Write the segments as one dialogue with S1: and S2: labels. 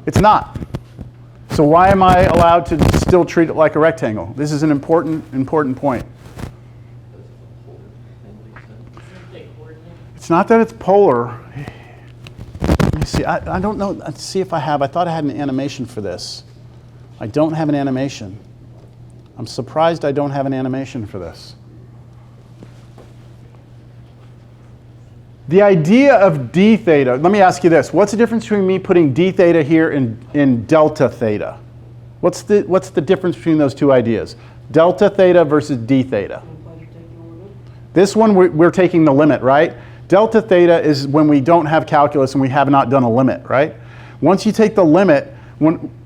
S1: It's not. So why am I allowed to still treat it like a rectangle? This is an important point. It's not that it's polar. Let me see. I don't know. Let's see if I have. I thought I had an animation for this. I don't have an animation. I'm surprised I don't have an animation for this. The idea of d theta, let me ask you this. What's the difference between me putting d theta here and delta theta? What's the difference between those two ideas? Delta theta versus d theta. This one we're taking the limit, right? Delta theta is when we don't have calculus and we have not done a limit, right? Once you take the limit,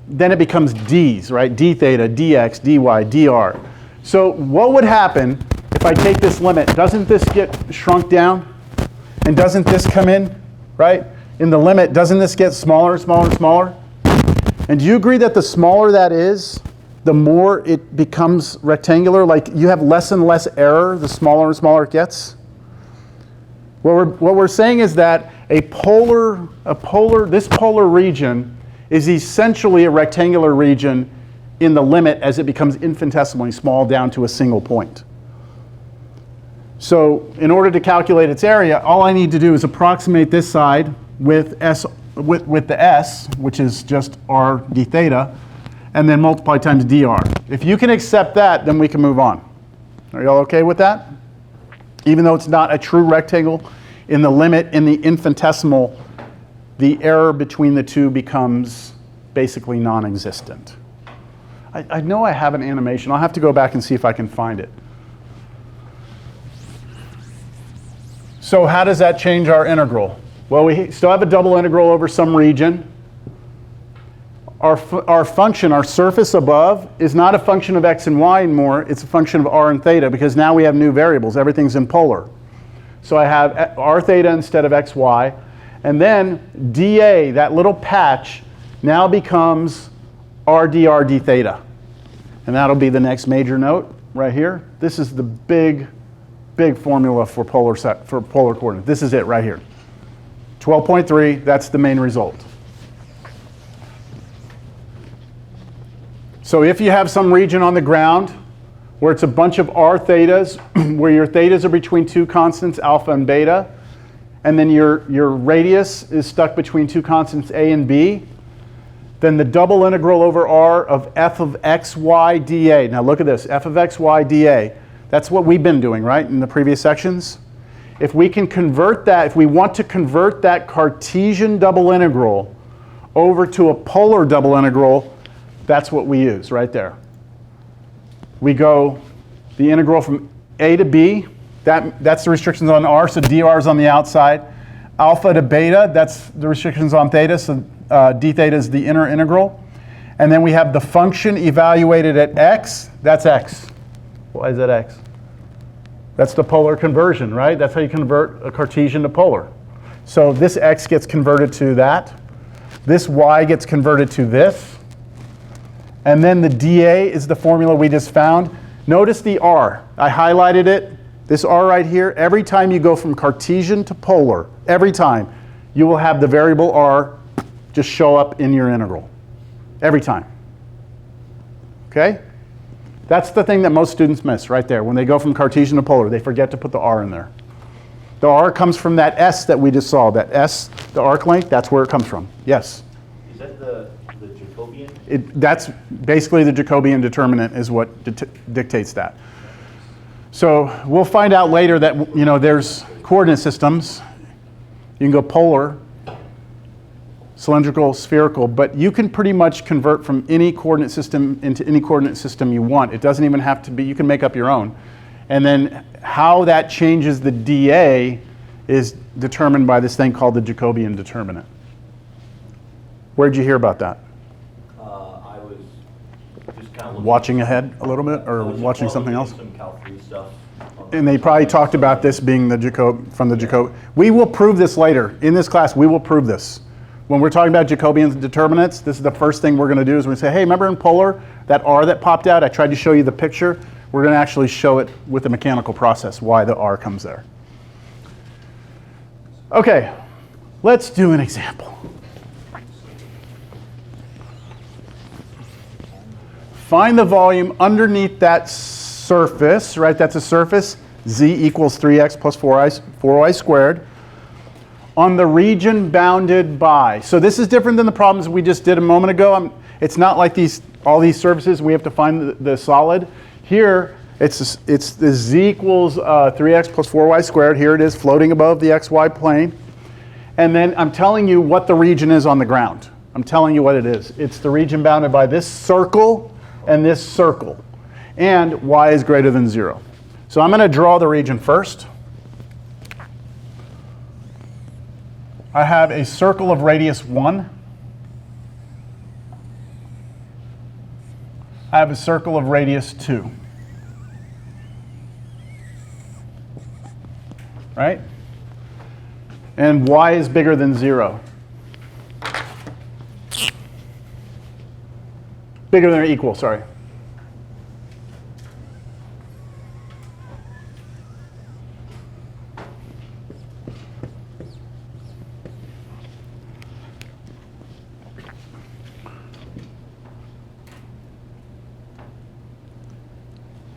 S1: then it becomes d's, right? D theta, dx, dy, dr. So what would happen if I take this limit? Doesn't this get shrunk down? And doesn't this come in, right? In the limit, doesn't this get smaller, smaller, smaller? And do you agree that the smaller that is, the more it becomes rectangular? Like you have less and less error, the smaller and smaller it gets? What we're saying is that this polar region is essentially a rectangular region in the limit as it becomes infinitesimally small down to a single point. So in order to calculate its area, all I need to do is approximate this side with the s, which is just r d theta, and then multiply times dr. If you can accept that, then we can move on. Are you all okay with that? Even though it's not a true rectangle, in the limit, in the infinitesimal, the error between the two becomes basically non-existent. I know I have an animation. I'll have to go back and see if I can find it. So how does that change our integral? Well, we still have a double integral over some region. Our function, our surface above, is not a function of x and y anymore. It's a function of r and theta because now we have new variables. Everything's in polar. So I have r theta instead of x, y. And then dA, that little patch, now becomes r dr d theta. And that'll be the next major note right here. This is the big formula for polar coordinate. This is it right here. 12.3, that's the main result. So if you have some region on the ground where it's a bunch of r thetas, where your thetas are between two constants, alpha and beta, and then your radius is stuck between two constants a and b, then the double integral over r of f of x, y, dA. Now look at this, f of x, y, dA. That's what we've been doing, right, in the previous sections. If we can convert that, if we want to convert that Cartesian double integral over to a polar double integral, that's what we use right there. We go the integral from a to b, that's the restrictions on r, so dr is on the outside. Alpha to beta, that's the restrictions on theta, so d theta is the inner integral. And then we have the function evaluated at x, that's x. Why is that x? That's the polar conversion, right? That's how you convert a Cartesian to polar. So this x gets converted to that. This y gets converted to this. And then the dA is the formula we just found. Notice the r. I highlighted it. This r right here, every time you go from Cartesian to polar, every time, you will have the variable r just show up in your integral. Every time. Okay? That's the thing that most students miss right there. When they go from Cartesian to polar, they forget to put the r in there. The r comes from that s that we just saw. That s, the arc length, that's where it comes from. Yes?
S2: Is that the Jacobian?
S1: That's basically the Jacobian determinant is what dictates that. So we'll find out later that there's coordinate systems. You can go polar, cylindrical, spherical, but you can pretty much convert from any coordinate system into any coordinate system you want. It doesn't even have to be, you can make up your own. And then how that changes the dA is determined by this thing called the Jacobian determinant. Where'd you hear about that?
S2: I was just kind of
S1: watching ahead a little bit, or watching something else?
S2: Some Cal 3 stuff.
S1: And they probably talked about this being the from the Jacob. We will prove this later. In this class, we will prove this. When we're talking about Jacobian determinants, this is the first thing we're going to do is we say, hey, remember in polar, that r that popped out? I tried to show you the picture. We're going to actually show it with the mechanical process, why the r comes there. Okay, let's do an example. find the volume underneath that surface, right? That's a surface, z equals 3x plus 4y squared, on the region bounded by. So this is different than the problems we just did a moment ago. It's not like all these surfaces, we have to find the solid. Here, it's the z equals 3x plus 4y squared. Here it is floating above the xy plane. And then I'm telling you what the region is on the ground. I'm telling you what it is. It's the region bounded by this circle and this circle. And y is greater than 0. So I'm going to draw the region first. I have a circle of radius 1. I have a circle of radius 2. Right? And y is bigger than 0. Bigger than or equal, sorry.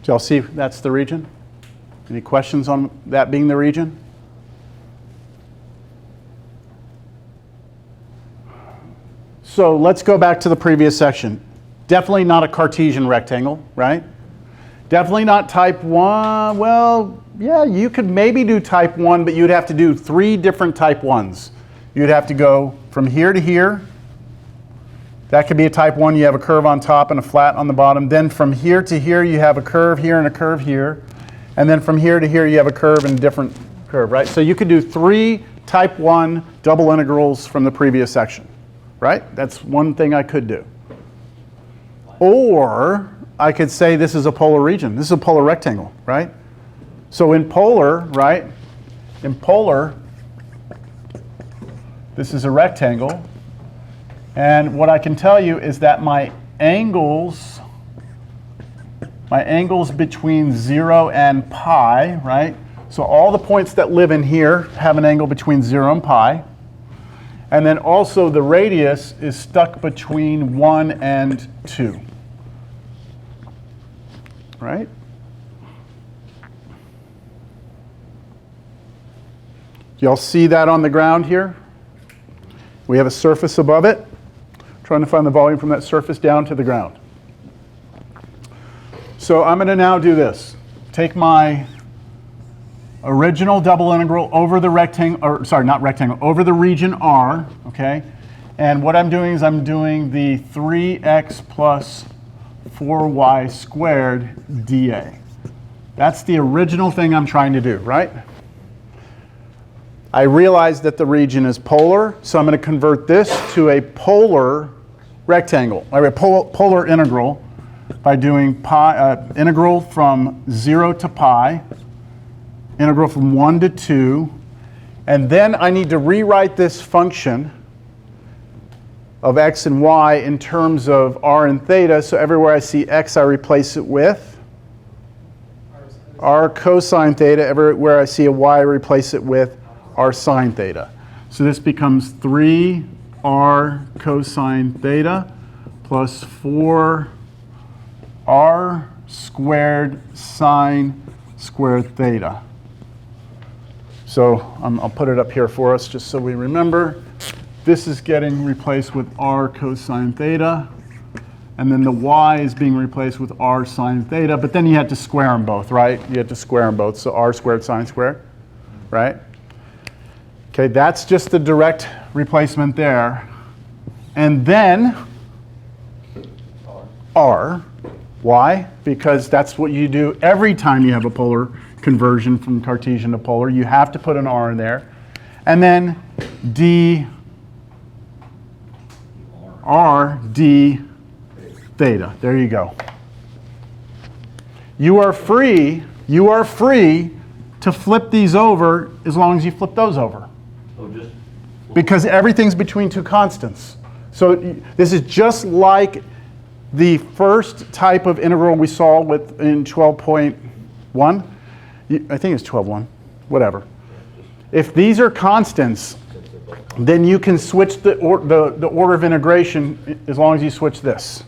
S1: Do y'all see that's the region? Any questions on that being the region? So let's go back to the previous section. Definitely not a Cartesian rectangle, right? Definitely not type 1. Well, yeah, you could maybe do type 1, but you'd have to do 3 different type 1s. You'd have to go from here to here. That could be a type 1. You have a curve on top and a flat on the bottom. Then from here to here, you have a curve here and a curve here. And then from here to here, you have a curve and a different curve, right? So you could do 3 type 1 double integrals from the previous section, right? That's one thing I could do. Or I could say this is a polar region. This is a polar rectangle, right? So in polar, right? In polar, this is a rectangle. And what I can tell you is that my angles between 0 and pi, right? So all the points that live in here have an angle between 0 and pi. And then also the radius is stuck between 1 and 2. Right? Y'all see that on the ground here? We have a surface above it. Trying to find the volume from that surface down to the ground. So I'm going to now do this. Take my original double integral over the rectangle, or sorry, not rectangle, over the region R, okay? And what I'm doing is I'm doing the 3x plus 4y squared dA. That's the original thing I'm trying to do, right? I realize that the region is polar, so I'm going to convert this to a polar rectangle, or a polar integral by doing pi, integral from 0 to pi, integral from 1 to 2, and then I need to rewrite this function of x and y in terms of r and theta. So everywhere I see x, I replace it with r cosine theta. Everywhere I see a y, I replace it with r sine theta. So this becomes 3r cosine theta plus 4r squared sine squared theta. So I'll put it up here for us just so we remember. This is getting replaced with r cosine theta, and then the y is being replaced with r sine theta, but then you had to square them both, right? You had to square them both, so r squared sine squared, right? Okay, that's just the direct replacement there. And then r. Why? Because that's what you do every time you have a polar conversion from Cartesian to polar. You have to put an r in there. And then d r d theta. There you go. You are free to flip these over as long as you flip those over.
S2: So just
S1: Because everything's between two constants. So this is just like the first type of integral we saw in 12.1. I think it's 12.1, whatever. If these are constants, then you can switch the order of integration as long as you switch this.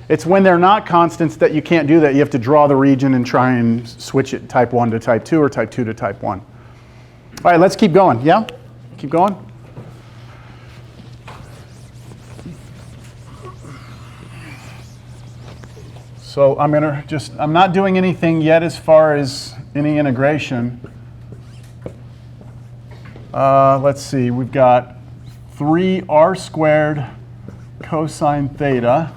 S1: It's when they're not constants that you can't do that. You have to draw the region and try and switch it type 1 to type 2 or type 2 to type 1. All right, let's keep going. Yeah? Keep going. So I'm not doing anything yet as far as any integration. Let's see, we've got 3r squared cosine theta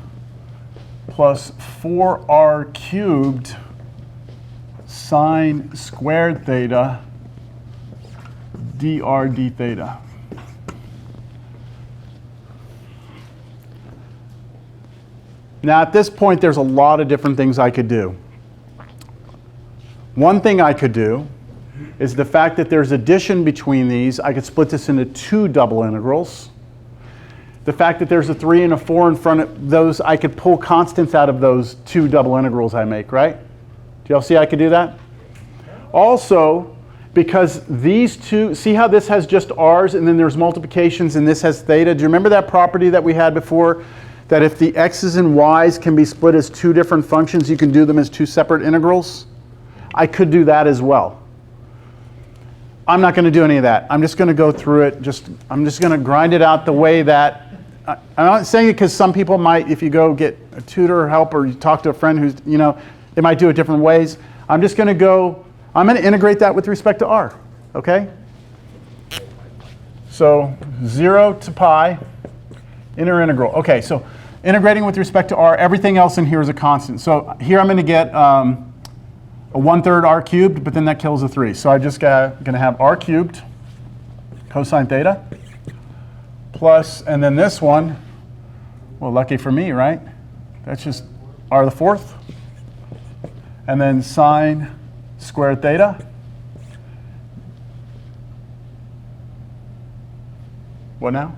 S1: plus 4r cubed sine squared theta dr d theta. Now at this point there's a lot of different things I could do. One thing I could do is the fact that there's addition between these, I could split this into 2 double integrals. The fact that there's a 3 and a 4 in front of those, I could pull constants out of those 2 double integrals I make, right? Do y'all see I could do that? Also, because these two, see how this has just r's and then there's multiplications and this has theta? Do you remember that property that we had before? That if the x's and y's can be split as 2 different functions, you can do them as 2 separate integrals? I could do that as well. I'm not going to do any of that. I'm just going to go through it. I'm just going to grind it out the way that, I'm not saying it because some people might, if you go get a tutor or help or you talk to a friend who's, they might do it different ways. I'm just going to integrate that with respect to r, okay? So 0 to pi, inner integral. Okay, so integrating with respect to r, everything else in here is a constant. So here I'm going to get a 1/3 r cubed, but then that kills a 3. So I just going to have r cubed cosine theta plus, and then this one, well, lucky for me, right? That's just r to the 4th. And then sine squared theta. What now?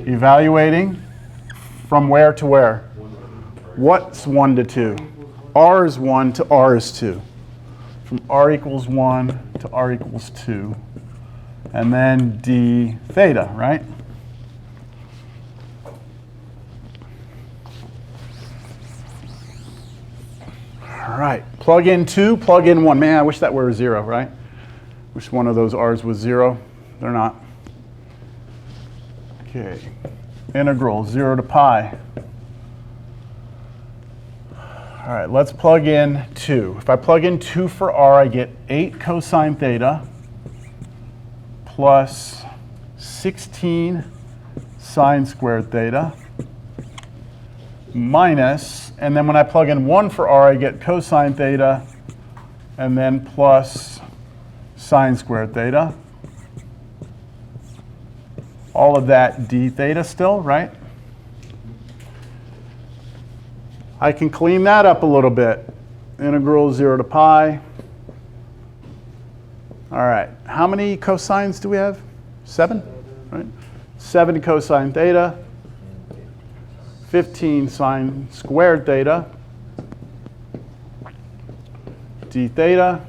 S1: Evaluating from where to where? What's 1 to 2? R is 1 to R is 2. From R equals 1 to R equals 2. And then d theta, right? All right, plug in 2, plug in 1. Man, I wish that were 0, right? Wish one of those r's was 0. They're not. Okay, integral 0 to pi. All right, let's plug in 2. If I plug in 2 for r, I get 8 cosine theta plus 16 sine squared theta minus, and then when I plug in 1 for r, I get cosine theta and then plus sine squared theta. All of that d theta still, right? I can clean that up a little bit. Integral 0 to pi. All right, how many cosines do we have? 7, right? 7 cosine theta, 15 sine squared theta, d theta.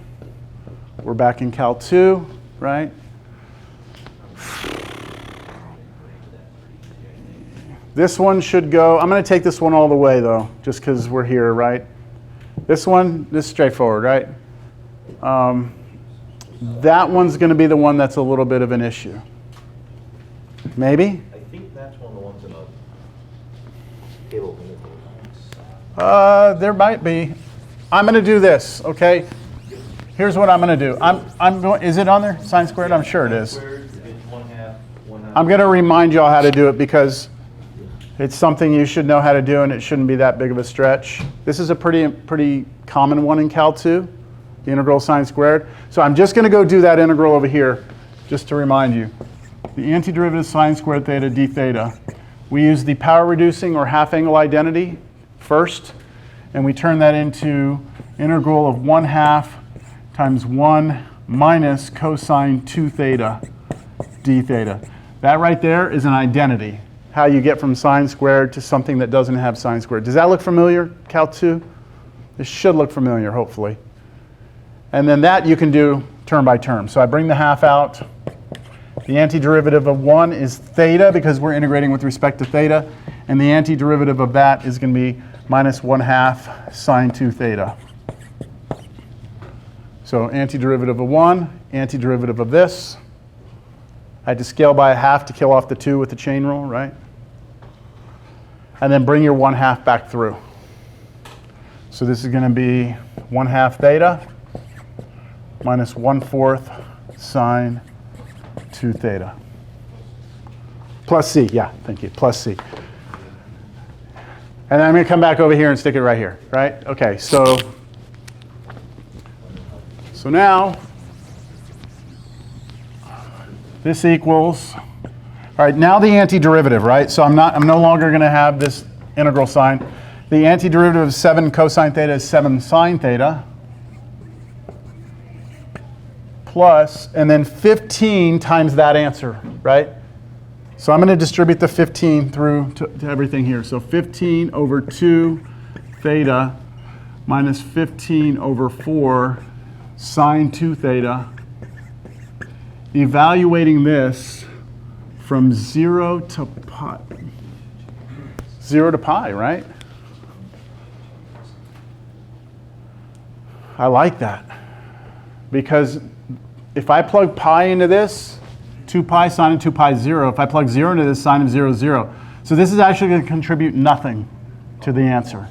S1: We're back in Cal 2, right? This one should go, I'm going to take this one all the way, though, just because we're here, right? This one, this is straightforward, right? That one's going to be the one that's a little bit of an issue. Maybe?
S2: I think that's one of the ones in the table.
S1: There might be. I'm going to do this, okay? Here's what I'm going to do. I'm going. Is it on there? Sine squared? I'm sure it is. I'm going to remind y'all how to do it because it's something you should know how to do, and it shouldn't be that big of a stretch. This is a pretty common one in Cal 2, the integral sine squared. So I'm just going to go do that integral over here, just to remind you. The antiderivative sine squared theta d theta. We use the power reducing or half angle identity first, and we turn that into integral of 1/2 times 1 minus cosine 2 theta d theta. That right there is an identity. How you get from sine squared to something that doesn't have sine squared. Does that look familiar, Cal 2? This should look familiar, hopefully. And then that you can do term by term. So I bring the half out, The antiderivative of 1 is theta because we're integrating with respect to theta. And the antiderivative of that is going to be minus 1/2 sine 2 theta. So antiderivative of 1, antiderivative of this. I had to scale by 1/2 to kill off the 2 with the chain rule, right? And then bring your 1/2 back through. So this is going to be 1/2 theta minus 1/4 sine 2 theta. Plus c, yeah, thank you, plus c. And then I'm going to come back over here and stick it right here, right? Okay, so now this equals, all right, now the antiderivative, right? So I'm no longer going to have this integral sign. The antiderivative of 7 cosine theta is 7 sine theta. Plus, and then 15 times that answer, right? So I'm going to distribute the 15 through to everything here. So 15 over 2 theta minus 15 over 4 sine 2 theta. Evaluating this from 0 to pi. 0 to pi, right? I like that. Because if I plug pi into this, 2 pi sine of 2 pi is 0. If I plug 0 into this, sine of 0 is 0. So this is actually going to contribute nothing to the answer.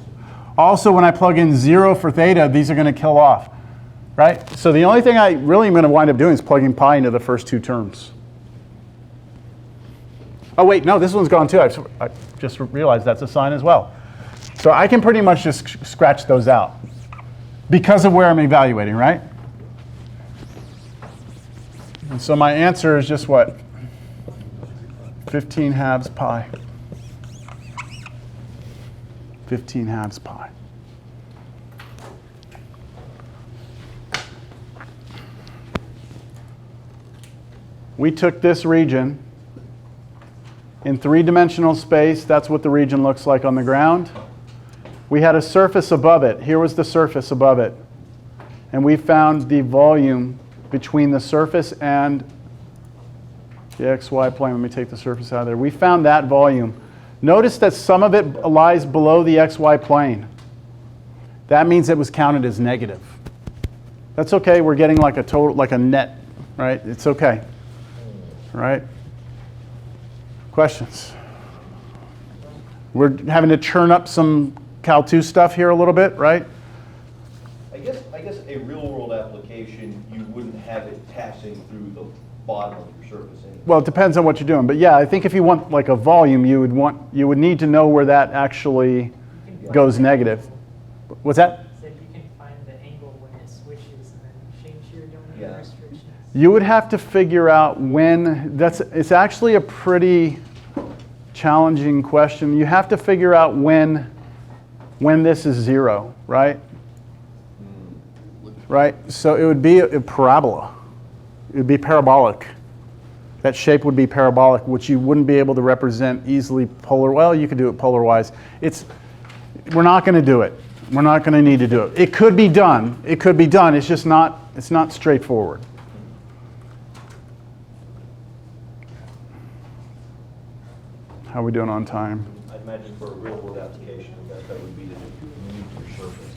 S1: Also, when I plug in 0 for theta, these are going to kill off, right? So the only thing I really am going to wind up doing is plugging pi into the first 2 terms. Oh, wait, no, this one's gone too. I just realized that's a sine as well. So I can pretty much just scratch those out because of where I'm evaluating, right? And so my answer is just what? 15 halves pi. 15 halves pi. We took this region in 3-dimensional space. That's what the region looks like on the ground. We had a surface above it. Here was the surface above it. And we found the volume between the surface and the xy plane. Let me take the surface out of there. We found that volume. Notice that some of it lies below the xy plane. That means it was counted as negative. That's okay. We're getting like a total, like a net, right? It's okay. Right? Questions? We're having to churn up some Cal 2 stuff here a little bit, right?
S2: I guess a real-world application, you wouldn't have it passing through the bottom of your surface anyway.
S1: Well, it depends on what you're doing, but yeah, I think if you want like a volume, you would need to know where that actually goes negative. What's that?
S3: So you can find the angle when it switches and then change your domain restrictions.
S1: You would have to figure out when. It's actually a pretty challenging question. You have to figure out when this is 0, right? Right? So it would be a parabola. It would be parabolic. That shape would be parabolic, which you wouldn't be able to represent easily polar. Well, you could do it polar-wise. We're not going to do it. We're not going to need to do it. It could be done. It could be done. It's just not. It's not straightforward. How are we doing on time?
S2: I'd imagine for a real-world application, that would be to move your surface.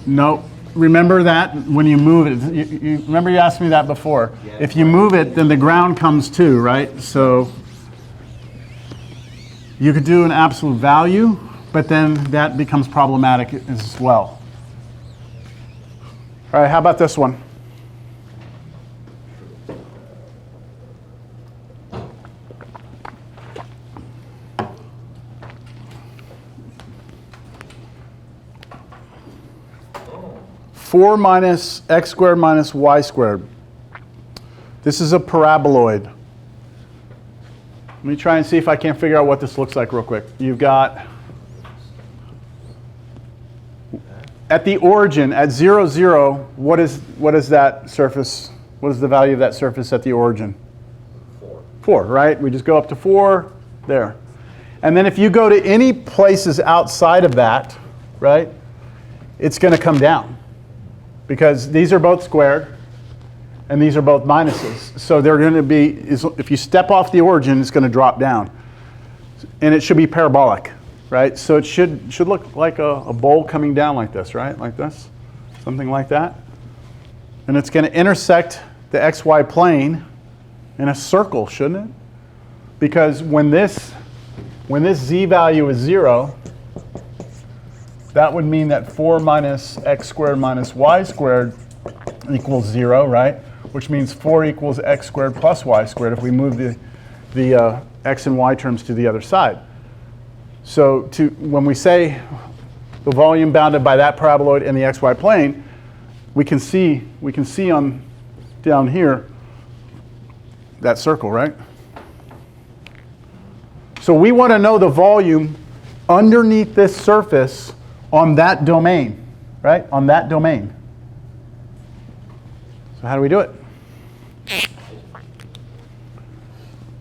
S1: No. Remember that when you move it. You remember you asked me that before.
S2: Yeah.
S1: If you move it, then the ground comes too, right? So you could do an absolute value, but then that becomes problematic as well. All right, how about this one? Four minus x squared minus y squared. This is a paraboloid. Let me try and see if I can't figure out what this looks like real quick. You've got, at the origin, at 0, 0, what is that surface? What is the value of that surface at the origin?
S2: 4.
S1: 4, right? We just go up to 4, there. And then if you go to any places outside of that, right, it's going to come down. Because these are both squared. and these are both minuses. So they're going to be, if you step off the origin, it's going to drop down. And it should be parabolic, right? So it should look like a bowl coming down like this, right? Like this, something like that. And it's going to intersect the xy plane in a circle, shouldn't it? Because when this z value is 0, that would mean that 4 minus x squared minus y squared equals 0, right? Which means 4 equals x squared plus y squared if we move the x and y terms to the other side. So when we say the volume bounded by that paraboloid in the xy plane, we can see on down here that circle, right? So we want to know the volume underneath this surface on that domain, right? On that domain. So how do we do it?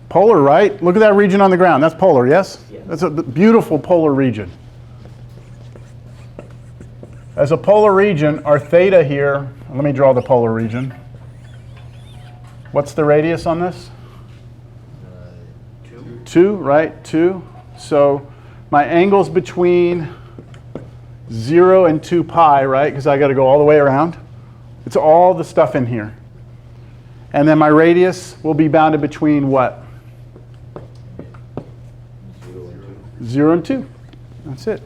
S1: Polar, right? Look at that region on the ground. That's polar, yes?
S2: Yes.
S1: That's a beautiful polar region. As a polar region, our theta here, let me draw the polar region. What's the radius on this?
S2: 2.
S1: 2, right? 2. So my angle's between 0 and 2 pi, right? Because I got to go all the way around. It's all the stuff in here. And then my radius will be bounded between what? 0 and 2. That's it.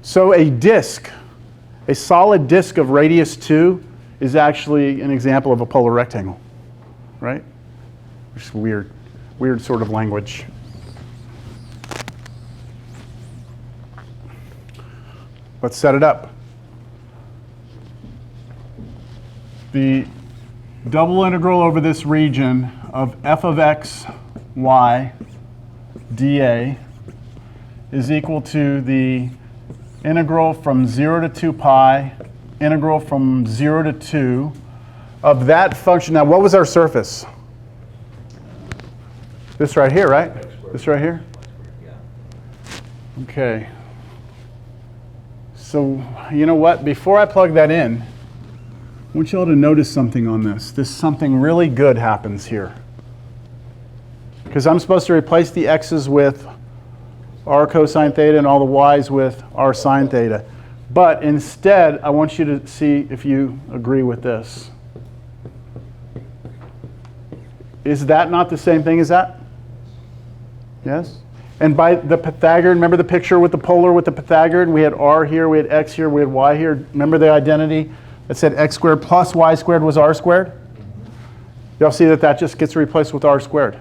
S1: So a disk, a solid disk of radius 2 is actually an example of a polar rectangle, right? Which is weird sort of language. Let's set it up. The double integral over this region of f of x, y, dA is equal to the integral from 0 to 2 pi, integral from 0 to 2 of that function. Now, what was our surface? This right here, right? This right here? Okay. So, you know what? Before I plug that in, I want you all to notice something on this. Something really good happens here. Because I'm supposed to replace the x's with r cosine theta and all the y's with r sine theta. But instead, I want you to see if you agree with this. Is that not the same thing as that? Yes? And by the Pythagorean, remember the picture with the polar with the Pythagorean? We had r here, we had x here, we had y here. Remember the identity that said x squared plus y squared was r squared? Y'all see that just gets replaced with r squared.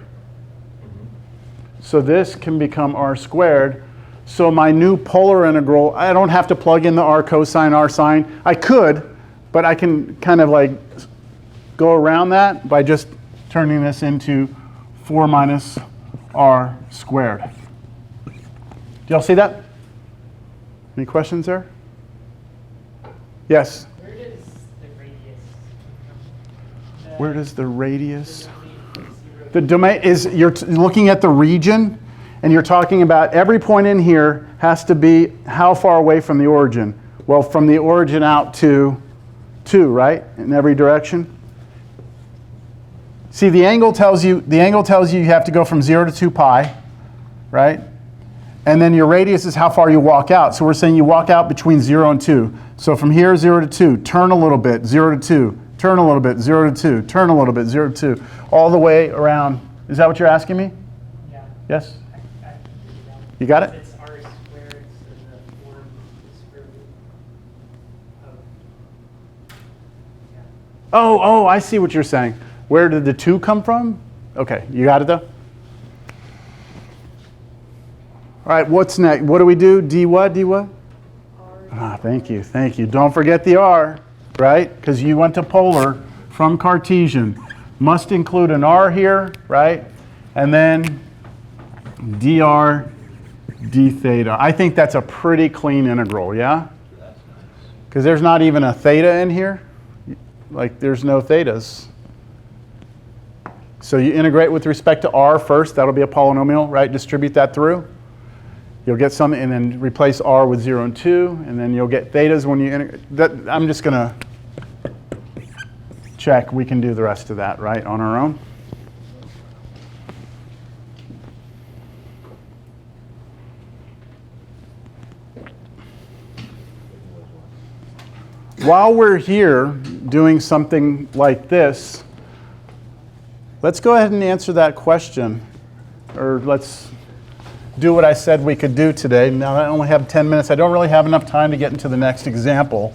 S1: So this can become r squared. So my new polar integral, I don't have to plug in the r cosine, r sine. I could, but I can kind of like go around that by just turning this into 4 minus r squared. Do y'all see that? Any questions there? Yes?
S3: Where does the radius come from?
S1: Where does the radius? The domain is, you're looking at the region, and you're talking about every point in here has to be how far away from the origin? Well, from the origin out to 2, right? In every direction. See, the angle tells you you have to go from 0 to 2 pi, right? And then your radius is how far you walk out. So we're saying you walk out between 0 and 2. So from here, 0 to 2, turn a little bit, 0 to 2, turn a little bit, 0 to 2, turn a little bit, 0 to 2, all the way around. Is that what you're asking me?
S3: Yeah.
S1: Yes?
S3: I figured it out.
S1: You got it?
S3: It's r squared, so the form is square root of. Yeah.
S1: Oh, I see what you're saying. Where did the 2 come from? Okay, you got it though? All right, what's next? What do we do? D what? D what? Thank you. Don't forget the r, right? Because you went to polar from Cartesian. Must include an r here, right? And then dr d theta. I think that's a pretty clean integral, yeah? Because there's not even a theta in here. Like there's no thetas. So you integrate with respect to r first. That'll be a polynomial, right? Distribute that through. You'll get something, and then replace r with 0 and 2, and then you'll get thetas when you integrate. I'm just going to check, we can do the rest of that, right, on our own. While we're here doing something like this, let's go ahead and answer that question, or let's do what I said we could do today. Now I only have 10 minutes. I don't really have enough time to get into the next example.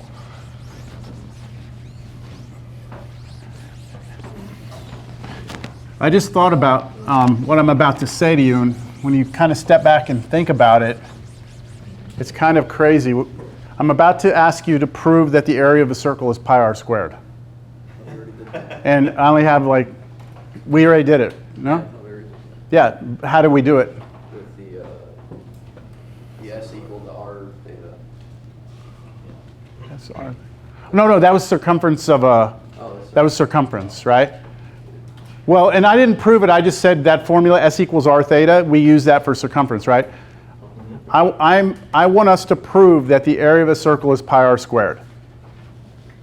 S1: I just thought about what I'm about to say to you, and when you kind of step back and think about it, it's kind of crazy. I'm about to ask you to prove that the area of a circle is pi r squared. And I only have like, we already did it, no? Yeah, how did we do it?
S4: With the S equal to R theta.
S1: That's R. No, that was circumference of a, that was circumference, right? Well, and I didn't prove it, I just said that formula S equals R theta, we use that for circumference, right? I want us to prove that the area of a circle is pi r squared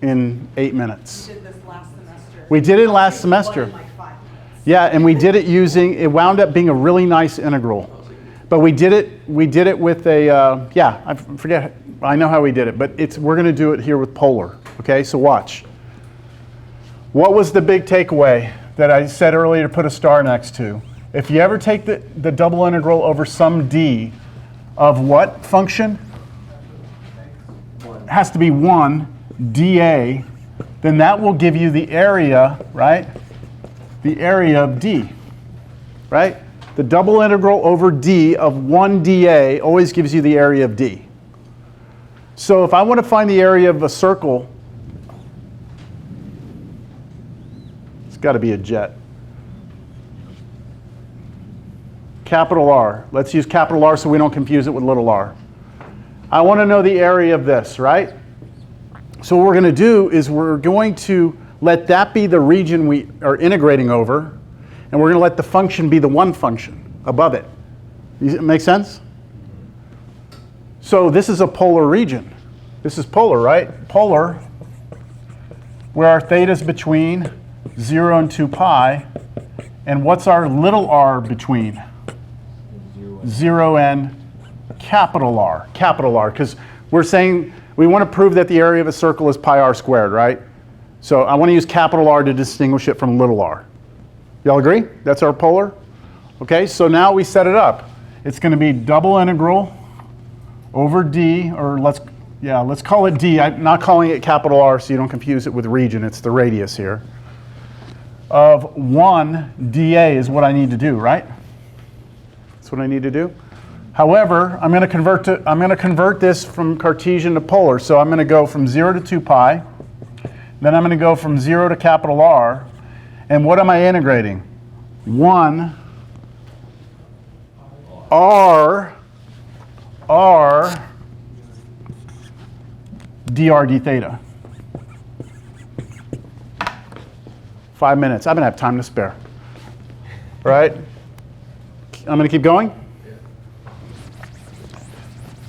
S1: in 8 minutes.
S5: We did this last semester.
S1: We did it last semester.
S5: In like 5 minutes.
S1: Yeah, and we did it using, it wound up being a really nice integral. But we did it with a, yeah, I forget, I know how we did it, but we're going to do it here with polar. Okay, so watch. What was the big takeaway that I said earlier to put a star next to? If you ever take the double integral over some d of what function? It has to be 1 dA, then that will give you the area, right? The area of d, right? The double integral over d of 1 dA always gives you the area of d. So if I want to find the area of a circle, it's got to be a jet. Capital R. Let's use capital R so we don't confuse it with little r. I want to know the area of this, right? So what we're going to do is we're going to let that be the region we are integrating over, and we're going to let the function be the one function above it. Does it make sense? So this is a polar region. This is polar, right? Polar, where our theta is between 0 and 2 pi, and what's our little r between? 0 and capital R, because we're saying we want to prove that the area of a circle is pi r squared, right? So I want to use capital R to distinguish it from little r. Y'all agree? That's our polar? Okay, so now we set it up. It's going to be double integral over d, or let's call it d. I'm not calling it capital R so you don't confuse it with region. It's the radius here. Of 1 dA is what I need to do, right? That's what I need to do. However, I'm going to convert this from Cartesian to polar. So I'm going to go from 0 to 2 pi. Then I'm going to go from 0 to capital R. And what am I integrating? 1 r dr d theta. 5 minutes. I'm going to have time to spare. Right? I'm going to keep going?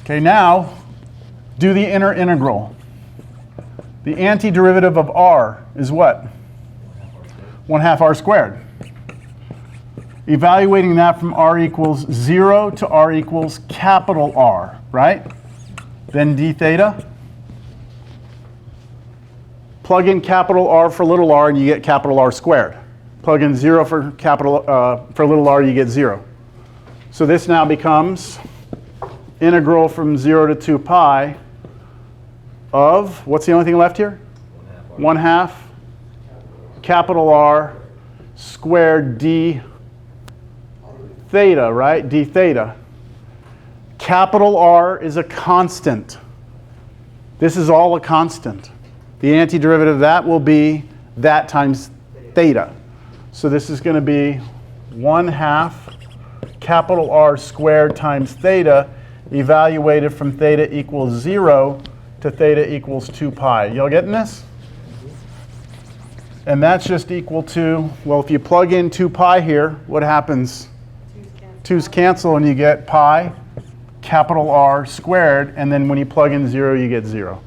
S1: Okay, now do the inner integral. The antiderivative of r is what? 1/2 r squared. Evaluating that from r equals 0 to r equals capital R, right? Then d theta. Plug in capital R for little r and you get capital R squared. Plug in 0 for little r, you get 0. So this now becomes integral from 0 to 2 pi of, what's the only thing left here? 1/2 capital R squared d theta, right? D theta. Capital R is a constant. This is all a constant. The antiderivative of that will be that times theta. So this is going to be 1/2 capital R squared times theta, evaluated from theta equals 0 to theta equals 2 pi. Y'all getting this? And that's just equal to, well, if you plug in 2 pi here, what happens? 2's cancel and you get pi capital R squared, and then when you plug in 0, you get 0.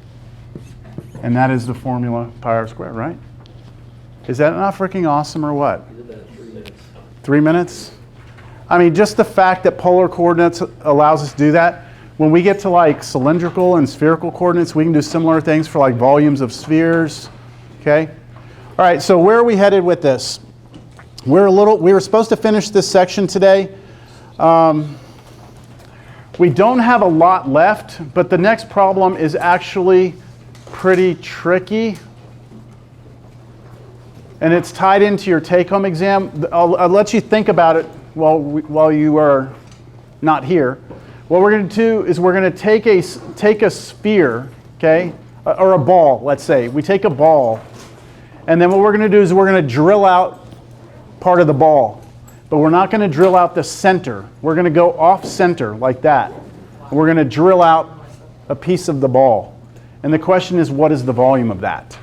S1: And that is the formula pi r squared, right? Is that not freaking awesome or what?
S4: You did that in 3 minutes.
S1: 3 minutes? I mean, just the fact that polar coordinates allows us to do that. When we get to like cylindrical and spherical coordinates, we can do similar things for like volumes of spheres, okay? All right, so where are we headed with this? We were supposed to finish this section today. We don't have a lot left, but the next problem is actually pretty tricky. And it's tied into your take-home exam. I'll let you think about it while you are not here. What we're going to do is we're going to take a sphere, okay, or a ball, let's say. We take a ball, and then what we're going to do is we're going to drill out part of the ball. But we're not going to drill out the center. We're going to go off center like that. We're going to drill out a piece of the ball. And the question is, what is the volume of that?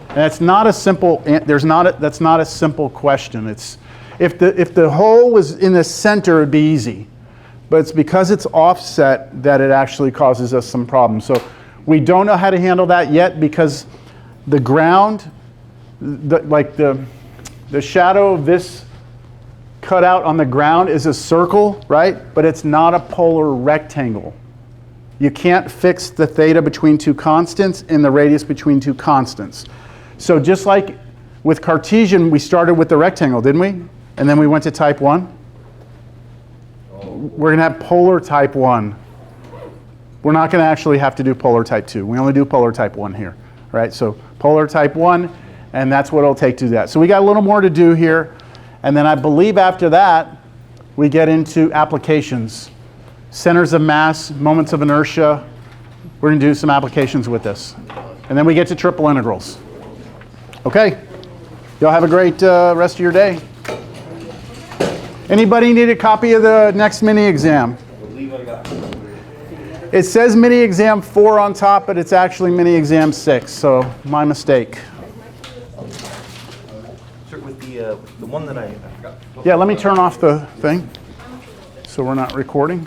S1: And that's not a simple. That's not a simple question. It's if the hole was in the center, it'd be easy. But it's because it's offset that it actually causes us some problems. So we don't know how to handle that yet because the ground, the shadow of this cutout on the ground is a circle, right? But it's not a polar rectangle. You can't fix the theta between two constants and the radius between two constants. So just like with Cartesian, we started with the rectangle, didn't we? And then we went to type 1. We're going to have polar type 1. We're not going to actually have to do polar type 2. We only do polar type 1 here, right? So polar type 1, and that's what it'll take to do that. So we got a little more to do here. And then I believe after that, we get into applications. Centers of mass, moments of inertia. We're going to do some applications with this. And then we get to triple integrals. Okay. Y'all have a great rest of your day. Anybody need a copy of the next mini exam?
S2: I believe I got it.
S1: It says mini exam 4 on top, but it's actually mini exam 6, so my mistake.
S2: Sir, with the one that I forgot.
S1: Yeah, let me turn off the thing so we're not recording.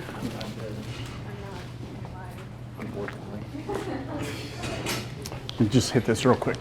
S1: Let me just hit this real quick.